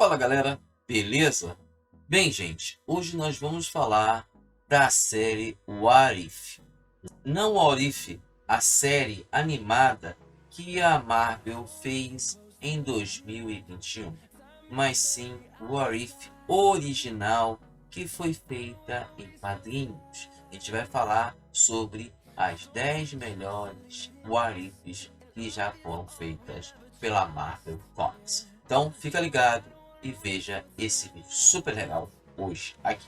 Fala galera, beleza? Bem gente, hoje nós vamos falar da série What If. Não What If, a série animada que a Marvel fez em 2021, mas sim What If original que foi feita em quadrinhos. A gente vai falar sobre as 10 melhores What Ifs que já foram feitas pela Marvel Comics. Então fica ligado e veja esse vídeo super legal hoje aqui.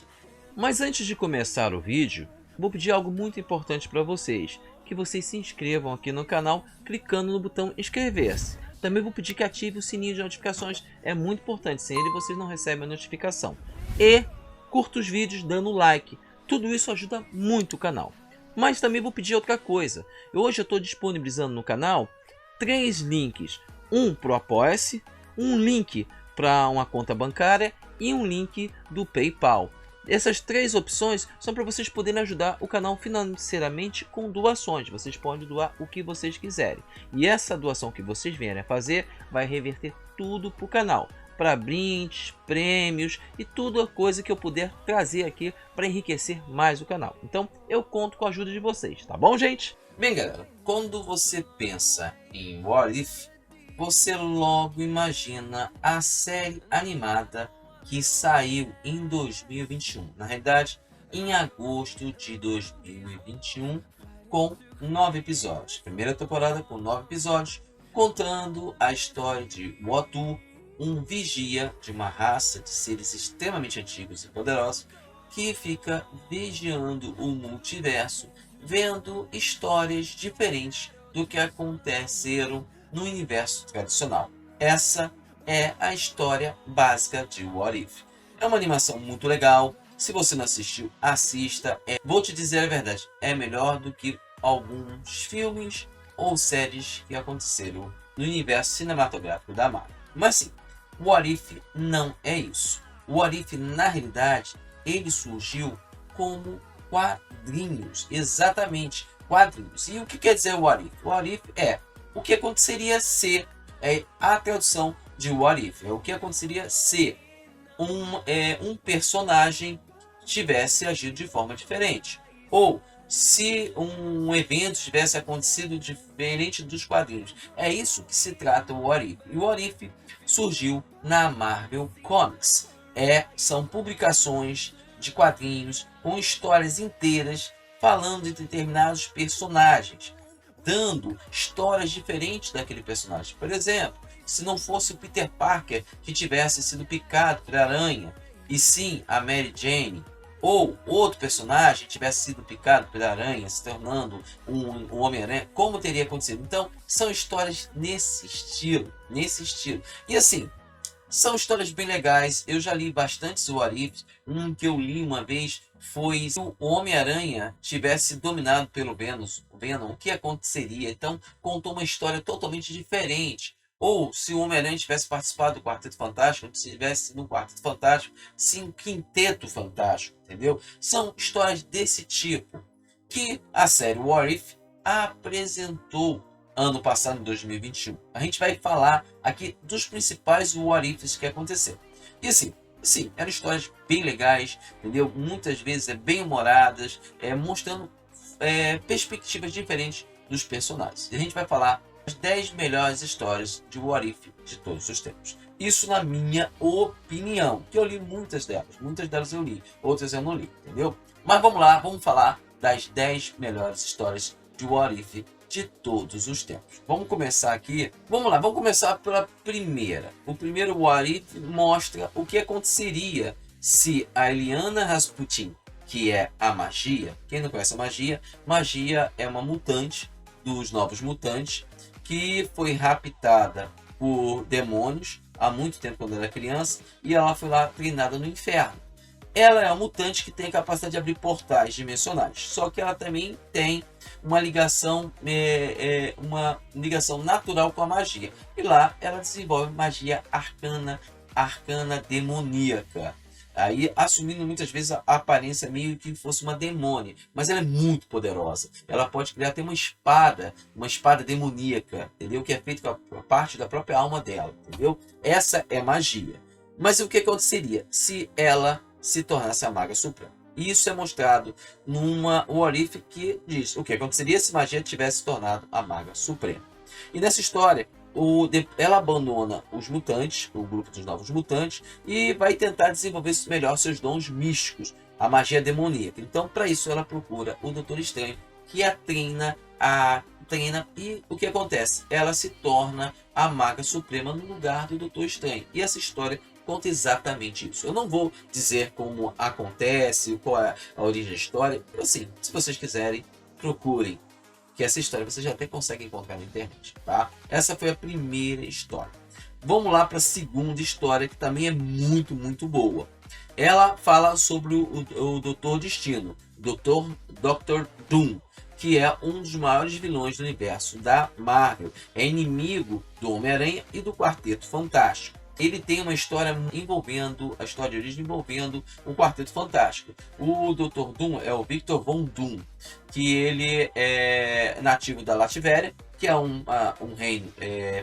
Mas antes de começar o vídeo, vou pedir algo muito importante para vocês, que vocês se inscrevam aqui no canal clicando no botão inscrever-se. Também vou pedir que ative o sininho de notificações, é muito importante, sem ele vocês não recebem a notificação. E curta os vídeos dando like, tudo isso ajuda muito o canal. Mas também vou pedir outra coisa, hoje eu estou disponibilizando no canal 3 links, um para o Apoia-se, um link para uma conta bancária e um link do PayPal. Essas 3 opções são para vocês poderem ajudar o canal financeiramente com doações. Vocês podem doar o que vocês quiserem. E essa doação que vocês vierem a fazer vai reverter tudo para o canal. Para brindes, prêmios e toda coisa que eu puder trazer aqui para enriquecer mais o canal. Então eu conto com a ajuda de vocês, tá bom gente? Bem galera, quando você pensa em What If, você logo imagina a série animada que saiu em 2021. Na realidade, em agosto de 2021, com 9 episódios. Primeira temporada com 9 episódios, contando a história de Watu, um vigia de uma raça de seres extremamente antigos e poderosos, que fica vigiando o multiverso, vendo histórias diferentes do que aconteceram no universo tradicional. Essa é a história básica de What If. É uma animação muito legal. Se você não assistiu, assista. Vou te dizer a verdade, é melhor do que alguns filmes ou séries que aconteceram no universo cinematográfico da Marvel. Mas sim, What If não é isso. What If, na realidade, ele surgiu como quadrinhos. Exatamente, quadrinhos. E o que quer dizer What If? What If é o que aconteceria se, a tradução de What If, é o que aconteceria se um personagem tivesse agido de forma diferente. Ou se um evento tivesse acontecido diferente dos quadrinhos. É isso que se trata o What If. E o What If surgiu na Marvel Comics. São publicações de quadrinhos com histórias inteiras falando de determinados personagens, dando histórias diferentes daquele personagem. Por exemplo, se não fosse o Peter Parker que tivesse sido picado por aranha, e sim a Mary Jane, ou outro personagem tivesse sido picado pela aranha, se tornando um Homem-Aranha, como teria acontecido? Então, são histórias nesse estilo. E assim, são histórias bem legais. Eu já li bastante What If. Um que eu li uma vez foi se o Homem-Aranha tivesse dominado pelo Venom, o que aconteceria? Então, contou uma história totalmente diferente. Ou se o Homem-Aranha tivesse participado do Quarteto Fantástico, se tivesse no Quarteto Fantástico, sim, Quinteto Fantástico, entendeu? São histórias desse tipo que a série What If apresentou ano passado, em 2021. A gente vai falar aqui dos principais What Ifs que aconteceram. E assim, sim, eram histórias bem legais, entendeu? Muitas vezes bem humoradas, mostrando perspectivas diferentes dos personagens. E a gente vai falar as 10 melhores histórias de What If de todos os tempos. Isso na minha opinião, que eu li muitas delas eu li, outras eu não li, entendeu? Mas vamos lá, vamos falar das 10 melhores histórias de What If de todos os tempos. Vamos começar aqui. Vamos lá, vamos começar pela primeira. O primeiro What If mostra o que aconteceria se a Illyana Rasputin, que é a magia, quem não conhece a magia, magia é uma mutante dos Novos Mutantes que foi raptada por demônios há muito tempo quando era criança e ela foi lá treinada no inferno. Ela é uma mutante que tem a capacidade de abrir portais dimensionais, só que ela também tem uma ligação natural com a magia. E lá ela desenvolve magia arcana demoníaca. Aí assumindo muitas vezes a aparência meio que fosse uma demônia, mas ela é muito poderosa. Ela pode criar até uma espada demoníaca, entendeu? Que é feita com a parte da própria alma dela, entendeu? Essa é magia. Mas o que aconteceria se ela se tornasse a Maga Suprema? E isso é mostrado numa What If que diz o que aconteceria se Magia tivesse se tornado a Maga Suprema. E nessa história, ela abandona os mutantes, o grupo dos novos mutantes, e vai tentar desenvolver melhor seus dons místicos, a magia demoníaca. Então, para isso, ela procura o Doutor Estranho, que a treina, e o que acontece? Ela se torna a Maga Suprema no lugar do Doutor Estranho. E essa história conta exatamente isso. Eu não vou dizer como acontece, qual é a origem da história. Assim, se vocês quiserem, procurem, que essa história você já até consegue encontrar na internet, tá? Essa foi a primeira história. Vamos lá para a segunda história, que também é muito, muito boa. Ela fala sobre o Doutor Destino, Dr. Doom, que é um dos maiores vilões do universo da Marvel. É inimigo do Homem-Aranha e do Quarteto Fantástico. Ele tem uma história envolvendo, a história de origem envolvendo um Quarteto Fantástico. O Dr. Doom é o Victor Von Doom, que ele é nativo da Latvéria, que é um reino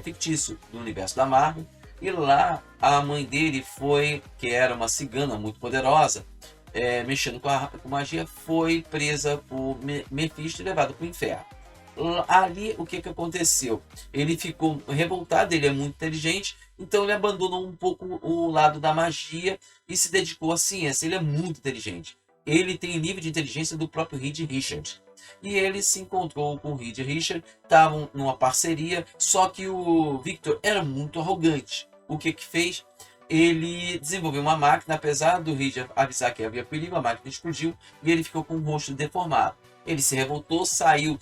fictício do universo da Marvel. E lá a mãe dele que era uma cigana muito poderosa, mexendo com magia, foi presa por Mephisto e levada para o inferno. Ali o que aconteceu? Ele ficou revoltado, ele é muito inteligente, então ele abandonou um pouco o lado da magia e se dedicou à ciência. Ele é muito inteligente. Ele tem o nível de inteligência do próprio Reed Richards. E ele se encontrou com o Reed Richards, estavam numa parceria, só que o Victor era muito arrogante. O que fez? Ele desenvolveu uma máquina, apesar do Reed avisar que havia perigo, a máquina explodiu e ele ficou com o rosto deformado. Ele se revoltou, saiu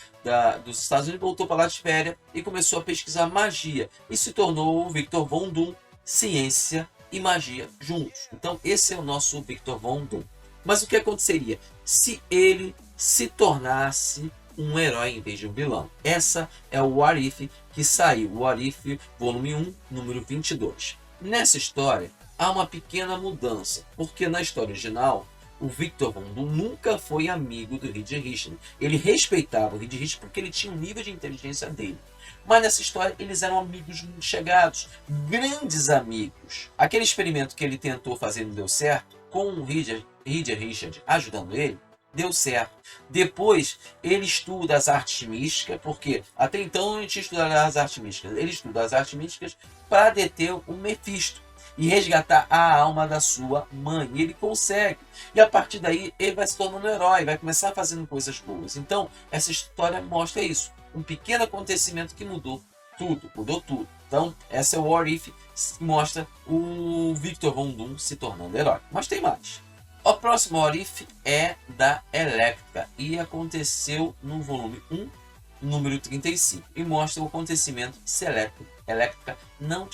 dos Estados Unidos, voltou para a Latvéria e começou a pesquisar magia. E se tornou o Victor Von Doom, ciência e magia juntos. Então esse é o nosso Victor Von Doom. Mas o que aconteceria se ele se tornasse um herói em vez de um vilão? Essa é o What If que saiu, o What If volume 1, número 22. Nessa história há uma pequena mudança, porque na história original o Victor Von Doom nunca foi amigo do Reed Richards. Ele respeitava o Reed Richards porque ele tinha um nível de inteligência dele. Mas nessa história eles eram amigos muito chegados, grandes amigos. Aquele experimento que ele tentou fazer não deu certo, com o Reed Richards ajudando ele, deu certo. Depois ele estuda as artes místicas, porque até então a gente estudava as artes místicas. Ele estuda as artes místicas para deter o Mephisto e resgatar a alma da sua mãe. E ele consegue. E a partir daí ele vai se tornando um herói, vai começar fazendo coisas boas. Então essa história mostra isso. Um pequeno acontecimento que mudou tudo. Então essa é o What If, mostra o Victor Von Doom se tornando herói. Mas tem mais. O próximo What If é da Electra e aconteceu no volume 1, número 35, e mostra o acontecimento se Electra não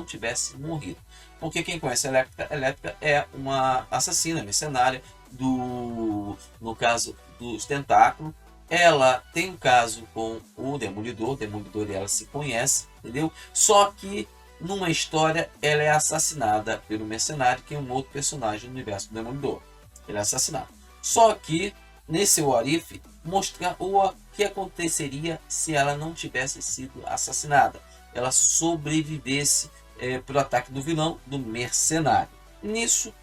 tivesse morrido. Porque quem conhece Electra é uma assassina mercenária no caso dos tentáculos. Ela tem um caso com o Demolidor e ela se conhece, entendeu? Só que numa história ela é assassinada pelo mercenário, que é um outro personagem do universo do Demolidor. Ele é assassinado. Só que nesse What If mostra o que aconteceria se ela não tivesse sido assassinada. Ela sobrevivesse pelo ataque do vilão, do mercenário. Nisso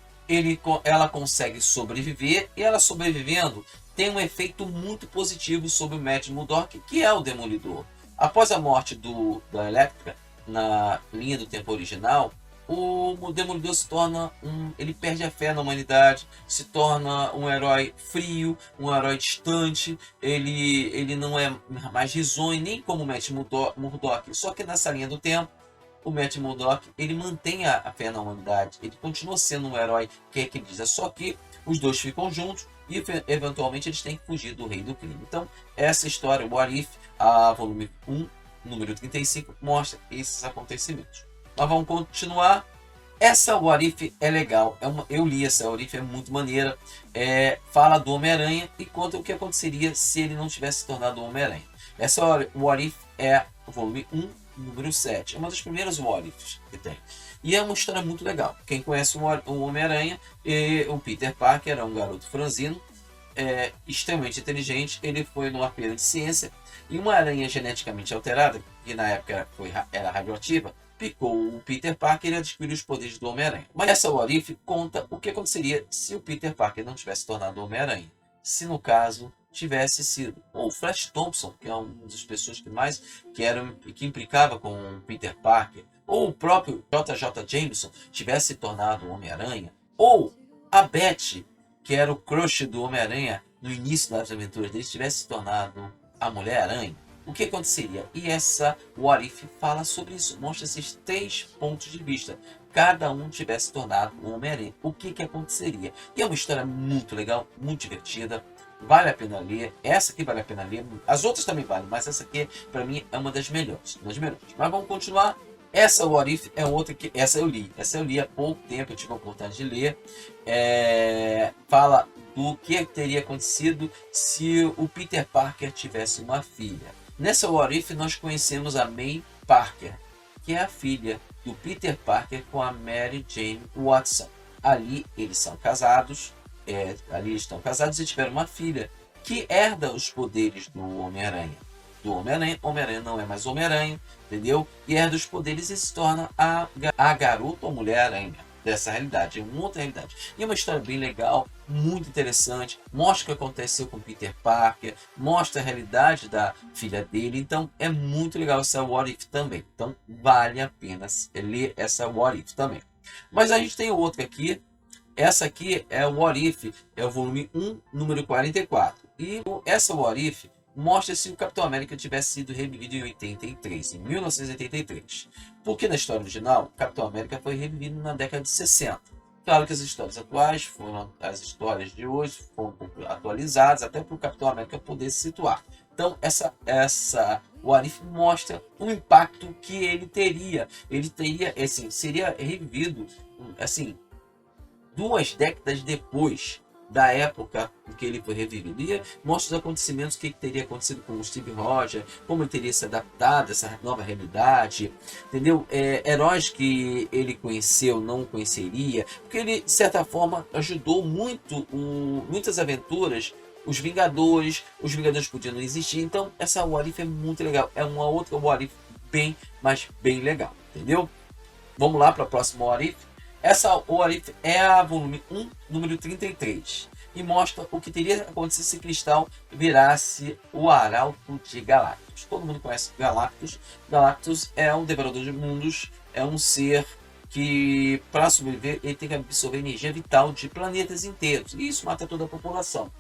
ela consegue sobreviver, e ela sobrevivendo tem um efeito muito positivo sobre o Matt Murdock, que é o Demolidor. Após a morte da Electra, na linha do tempo original, o Demolidor se torna ele perde a fé na humanidade, se torna um herói frio, um herói distante. Ele não é mais risonho, nem como o Matt Murdock. Só que nessa linha do tempo, o Matt Murdock ele mantém a fé na humanidade, ele continua sendo um herói que ele diz. Só que os dois ficam juntos e eventualmente eles têm que fugir do rei do crime. Então essa história, o What If, a volume 1, número 35, mostra esses acontecimentos. Mas vamos continuar. Essa What If é legal. Eu li essa What If, é muito maneira. Fala do Homem-Aranha e conta o que aconteceria se ele não tivesse se tornado o Homem-Aranha. Essa What If é o volume 1, número 7. É uma das primeiras What Ifs que tem. E é uma história muito legal. Quem conhece o Homem-Aranha, o Peter Parker é um garoto franzino, extremamente inteligente. Ele foi numa feira de ciência e uma aranha geneticamente alterada, que na época era radioativa, picou o Peter Parker e adquiriu os poderes do Homem-Aranha. Mas essa What If conta o que aconteceria se o Peter Parker não tivesse tornado o Homem-Aranha. Se no caso tivesse sido ou o Flash Thompson, que é uma das pessoas que implicava com o Peter Parker, ou o próprio JJ Jameson tivesse se tornado o Homem-Aranha, ou a Betty, que era o crush do Homem-Aranha no início das aventuras dele, tivesse se tornado a Mulher-Aranha, o que aconteceria? E essa What If fala sobre isso, mostra esses 3 pontos de vista. Cada um tivesse tornado um Homem-Aranha, o que aconteceria? E é uma história muito legal, muito divertida, vale a pena ler. Essa aqui vale a pena ler, as outras também valem, mas essa aqui para mim é uma das melhores, Mas vamos continuar. Essa What If é outra que essa eu li há pouco tempo, eu tive a oportunidade de ler. Fala do que teria acontecido se o Peter Parker tivesse uma filha. Nessa What If nós conhecemos a May Parker, que é a filha do Peter Parker com a Mary Jane Watson. Ali eles são casados, e tiveram uma filha que herda os poderes do Homem-Aranha. Homem-Aranha não é mais Homem-Aranha, entendeu? E herda os poderes e se torna a garota ou Mulher-Aranha dessa realidade, é uma outra realidade. E é uma história bem legal, muito interessante, mostra o que aconteceu com Peter Parker, mostra a realidade da filha dele, então é muito legal essa What If também. Então vale a pena ler essa What If também. Mas a gente tem outra aqui, essa aqui é o What If, é o volume 1, número 44. E essa What If mostra se o Capitão América tivesse sido revivido em 1983. Porque na história original, o Capitão América foi revivido na década de 60. Claro que as histórias atuais as histórias de hoje foram um pouco atualizadas, até para o Capitão América poder se situar. Então essa What If mostra o impacto que ele teria. Ele teria, assim, seria revivido, assim, 2 décadas depois da época em que ele foi revivido. E mostra os acontecimentos, o que teria acontecido com o Steve Rogers, como ele teria se adaptado a essa nova realidade, entendeu? Heróis que ele conheceu, não conheceria, porque ele, de certa forma, ajudou muito muitas aventuras. Os Vingadores podiam não existir, então essa What If é muito legal, é uma outra What If bem legal, entendeu? Vamos lá para a próxima What If. Essa What If é a volume 1, número 33, e mostra o que teria acontecido se Cristal virasse o Arauto de Galactus. Todo mundo conhece Galactus. Galactus é um devorador de mundos, é um ser que, para sobreviver, ele tem que absorver energia vital de planetas inteiros, e isso mata toda a população.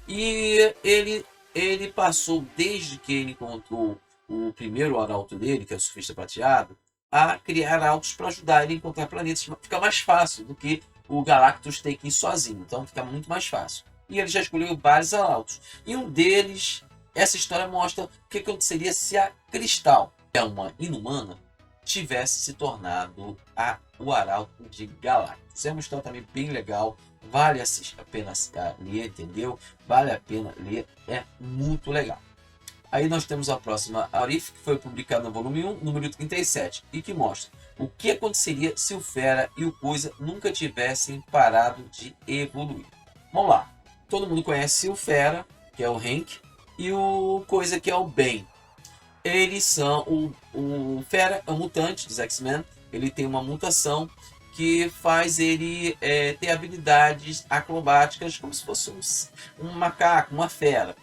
E ele passou, desde que ele encontrou o primeiro Arauto dele, que é o Surfista Prateado, a criar arautos para ajudar ele a encontrar planetas. Fica mais fácil do que o Galactus ter que ir sozinho, então fica muito mais fácil. E ele já escolheu vários arautos. E um deles, essa história mostra o que aconteceria se a Cristal, que é uma inumana, tivesse se tornado o Arauto de Galactus. É uma história também bem legal, vale a pena ler, entendeu? Vale a pena ler, é muito legal. Aí nós temos a próxima What If, que foi publicada no volume 1, número 37, e que mostra o que aconteceria se o Fera e o Coisa nunca tivessem parado de evoluir. Vamos lá. Todo mundo conhece o Fera, que é o Hank, e o Coisa, que é o Ben. Eles são... O Fera é um mutante dos X-Men, ele tem uma mutação que faz ele ter habilidades acrobáticas como se fosse um macaco, uma fera.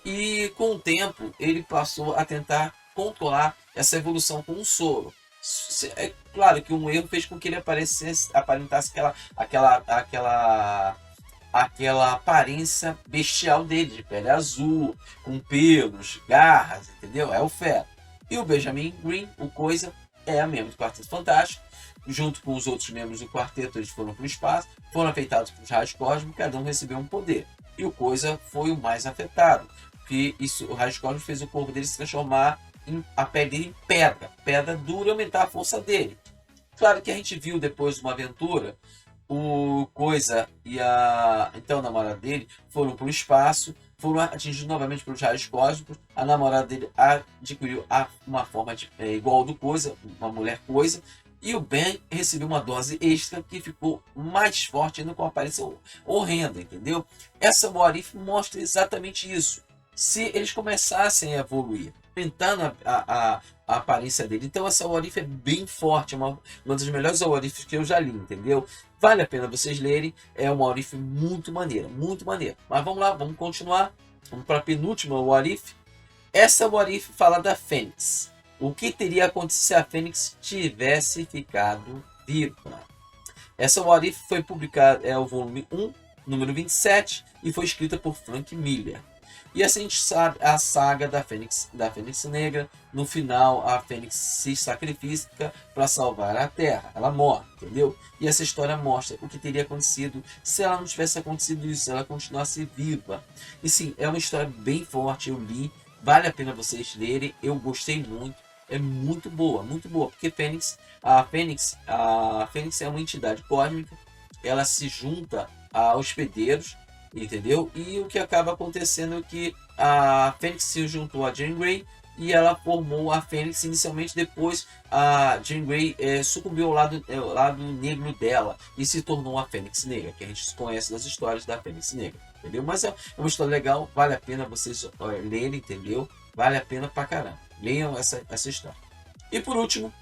E com o tempo ele passou a tentar controlar essa evolução com um soro. É claro que um erro fez com que ele aparentasse aquela aparência bestial dele, de pele azul, com pelos, garras, entendeu? É o Fera. E o Benjamin Green, o Coisa, é membro do Quarteto Fantástico. Junto com os outros membros do quarteto, eles foram para o espaço, foram afetados por raios cósmicos, cada um recebeu um poder. E o Coisa foi o mais afetado, porque o raio cósmico fez o corpo dele se transformar a pele dele em pedra dura, e aumentar a força dele. Claro que a gente viu depois de uma aventura, o Coisa e a namorada dele foram para o espaço, foram atingidos novamente pelos raios cósmicos. A namorada dele adquiriu uma forma igual ao do Coisa, uma mulher Coisa. E o Ben recebeu uma dose extra que ficou mais forte ainda, com uma aparência horrenda, entendeu? Essa What If mostra exatamente isso. Se eles começassem a evoluir, aumentando a aparência dele. Então essa What If é bem forte, é uma das melhores What Ifs que eu já li, entendeu? Vale a pena vocês lerem, é uma What If muito maneira, muito maneira. Mas vamos lá, vamos continuar, vamos para a penúltima What If. Essa What If fala da Fênix. O que teria acontecido se a Fênix tivesse ficado viva? Essa What If foi publicada, é o volume 1, número 27, e foi escrita por Frank Miller. E assim a gente sabe a saga da Fênix Negra. No final, a Fênix se sacrifica para salvar a Terra. Ela morre, entendeu? E essa história mostra o que teria acontecido se ela não tivesse acontecido isso, se ela continuasse viva. E sim, é uma história bem forte, eu li. Vale a pena vocês lerem, eu gostei muito. É muito boa, porque a Fênix é uma entidade cósmica, ela se junta a hospedeiros, entendeu? E o que acaba acontecendo é que a Fênix se juntou a Jean Grey e ela formou a Fênix inicialmente. Depois a Jean Grey sucumbiu ao lado negro dela e se tornou a Fênix Negra, que a gente conhece das histórias da Fênix Negra, entendeu? Mas é uma história legal, vale a pena vocês lerem, entendeu? Vale a pena pra caramba. Leiam essa história. E por último,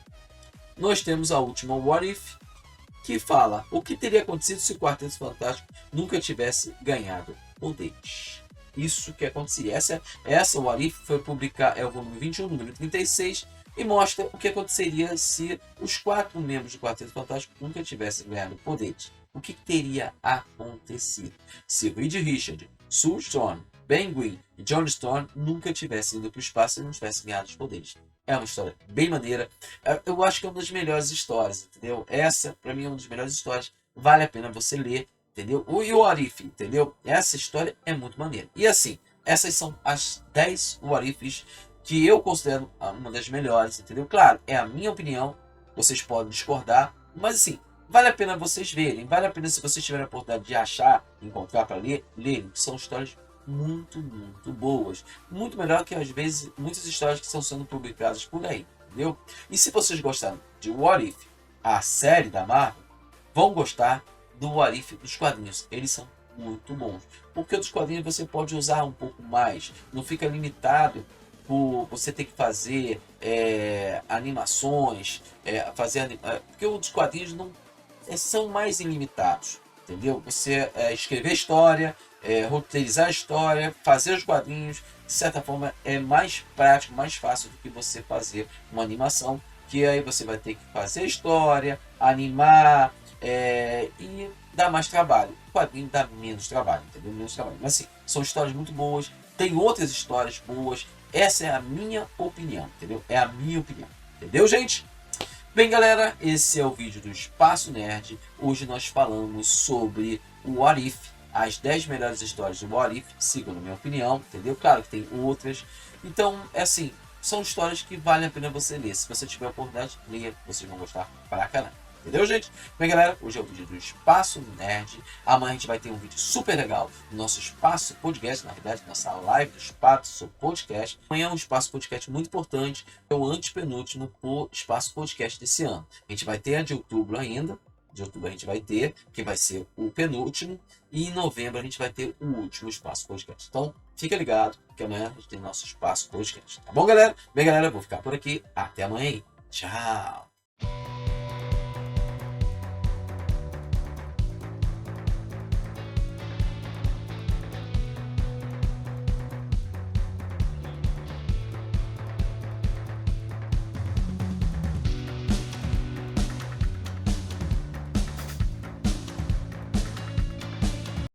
nós temos a última What If, que fala o que teria acontecido se o Quarteto Fantástico nunca tivesse ganhado poderes. Isso que acontecia. Essa What If foi publicar, é o volume 21, número 36, e mostra o que aconteceria se os 4 membros do Quarteto Fantástico nunca tivessem ganhado poderes. O que teria acontecido se Reed Richards, Sue Storm, Ben Grimm e John Storm nunca tivessem ido para o espaço e não tivessem ganhado os poderes? É uma história bem maneira. Eu acho que é uma das melhores histórias, entendeu? Essa, para mim, é uma das melhores histórias. Vale a pena você ler, entendeu? O What If, entendeu? Essa história é muito maneira. E assim, essas são as 10 What Ifs que eu considero uma das melhores, entendeu? Claro, é a minha opinião. Vocês podem discordar, mas assim, vale a pena vocês verem. Vale a pena, se vocês tiverem a oportunidade de achar, encontrar para lerem. São histórias muito boas, muito melhor que às vezes muitas histórias que estão sendo publicadas por aí, entendeu? E se vocês gostaram de What If, a série da Marvel, vão gostar do What If dos quadrinhos. Eles são muito bons, porque dos quadrinhos você pode usar um pouco mais, não fica limitado por você ter que fazer animações, porque os quadrinhos não são mais ilimitados, entendeu? Você escrever história, roteirizar a história, fazer os quadrinhos, de certa forma é mais prático, mais fácil do que você fazer uma animação, que aí você vai ter que fazer a história, animar e dá mais trabalho. O quadrinho dá menos trabalho, entendeu? Menos trabalho. Mas assim, são histórias muito boas, tem outras histórias boas. Essa é a minha opinião, entendeu? É a minha opinião, entendeu, gente? Bem, galera, esse é o vídeo do Espaço Nerd. Hoje nós falamos sobre o What If, as 10 melhores histórias do What If, segundo a minha opinião, entendeu? Claro que tem outras. Então, assim, são histórias que vale a pena você ler. Se você tiver a oportunidade, leia, vocês vão gostar pra caramba. Entendeu, gente? Bem, galera, hoje é o vídeo do Espaço Nerd. Amanhã a gente vai ter um vídeo super legal no nosso Espaço Podcast, na verdade, nossa live do Espaço Podcast. Amanhã é um Espaço Podcast muito importante, é o antepenúltimo Espaço Podcast desse ano. A gente vai ter a de outubro ainda. De outubro a gente vai ter, que vai ser o penúltimo, e em novembro a gente vai ter o último Espaço Podcast. Então, fica ligado, que amanhã a gente tem nosso Espaço Podcast. Tá bom, galera? Bem, galera, vou ficar por aqui. Até amanhã. Tchau!